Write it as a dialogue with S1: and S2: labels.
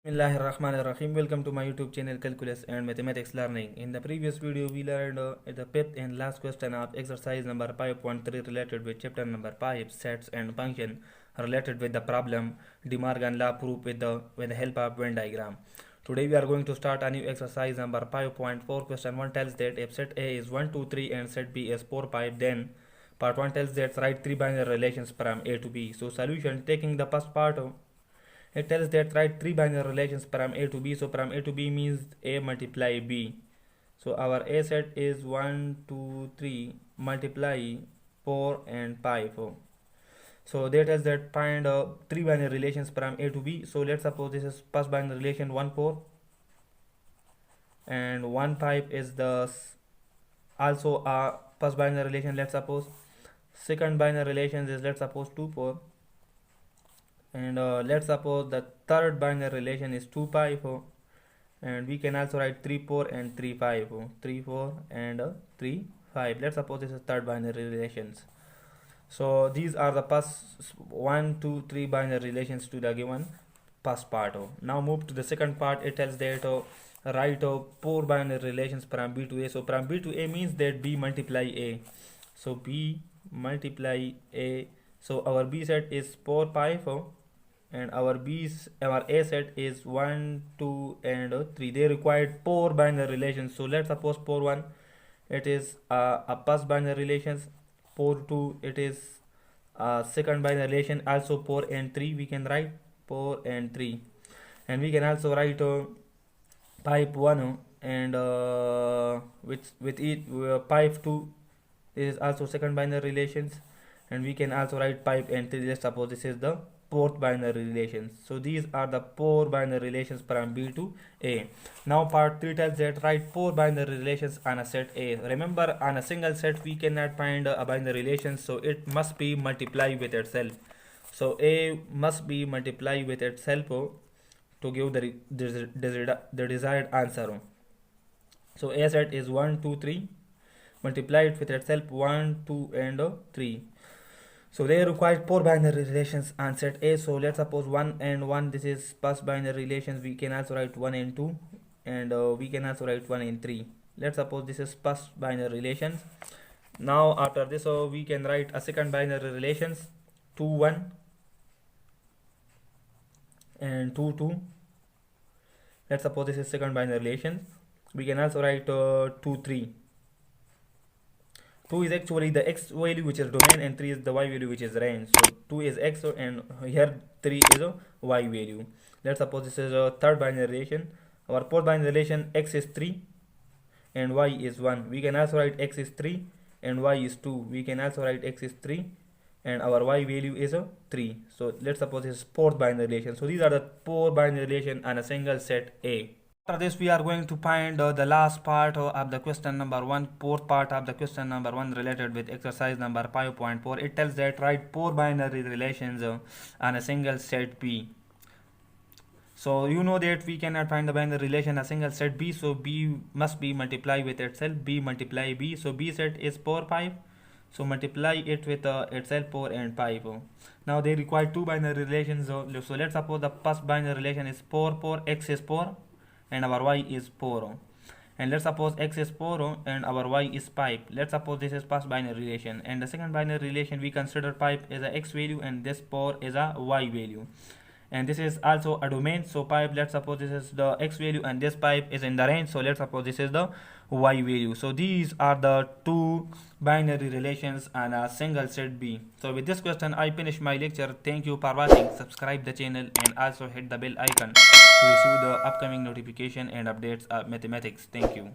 S1: Bismillahirrahmanirrahim. Welcome to my YouTube channel Calculus and Mathematics Learning. In the previous video, we learned the fifth and last question of exercise number 5.3 related with chapter number 5 sets and function related with the problem De Morgan law proof with the help of Venn diagram. Today we are going to start a new exercise number 5.4. Question 1 tells that if set A is 1, 2, 3 and set B is 4, 5, then part 1 tells that write three binary relations from A to B. So solution, taking the first part, it tells that write three binary relations from A to B. So from A to B means A multiply B. So our A set is 1, 2, 3 multiply 4 and 5. So that tells that find three binary relations from A to B. So let's suppose this is first binary relation 1, 4 and 1, 5 is the also a first binary relation. Let's suppose second binary relation is, let's suppose, 2, 4. And let's suppose the third binary relation is 2, 5, and we can also write 3, 4 and 3, 5. 3, 4 and 3, 5. Let's suppose this is third binary relations. So these are the first 1, 2, 3 binary relations to the given first part. Now move to the second part. It tells that write four binary relations from B to A. So from B to A means that B multiply A. So B multiply A. So our B set is 4, 5. And our A set is 1, 2 and 3. They required four binary relations. So let's suppose 4, 1 it is a first binary relations, 4, 2 it is a second binary relation, also 4 and 3 we can write 4 and 3, and we can also write 5, 1 and with it 5, 2 is also second binary relations, and we can also write 5 and 3. Let's suppose this is the fourth binary relations. So these are the four binary relations from B to A. Now part 3 tells that write four binary relations on a set A. Remember, on a single set we cannot find a binary relation, so it must be multiply with itself. So A must be multiply with itself to give the desired answer. So A set is 1, 2, 3 multiply it with itself 1, 2 and 3. So they require four binary relations on set A. So let's suppose 1 and 1, this is first binary relations. We can also write 1 and 2, and we can also write 1 and 3. Let's suppose this is first binary relations. Now after this, we can write a second binary relations 2, 1 and 2, 2. Let's suppose this is second binary relation. We can also write 2, 3. 2 is actually the x value which is domain, and 3 is the y value which is range. So 2 is x and here 3 is a y value. Let's suppose this is a third binary relation. Our fourth binary relation, x is 3 and y is 1. We can also write x is 3 and y is 2. We can also write x is 3 and our y value is 3. So let's suppose this is fourth binary relation. So these are the four binary relation on a single set A. After this, we are going to find the last part of the question number 1, fourth part of the question number 1 related with exercise number 5.4. It tells that write four binary relations on a single set B. So you know that we cannot find the binary relation a single set B, so B must be multiply with itself. B multiply B. So B set is 4, 5. So multiply it with itself 4 and 5. Now they require two binary relations. So let's suppose the first binary relation is 4, 4, x is 4. And our y is 4. And let's suppose x is 4 and our y is 5. Let's suppose this is first binary relation, and the second binary relation we consider 5 is a x value and this 4 is a y value, and this is also a domain. So 5, let's suppose this is the x value and this 5 is in the range, so let's suppose this is the y value. So these are the two binary relations on a single set B. So with this question I finish my lecture. Thank you for watching. Subscribe the channel and also hit the bell icon to receive the upcoming notification and updates of mathematics. Thank you.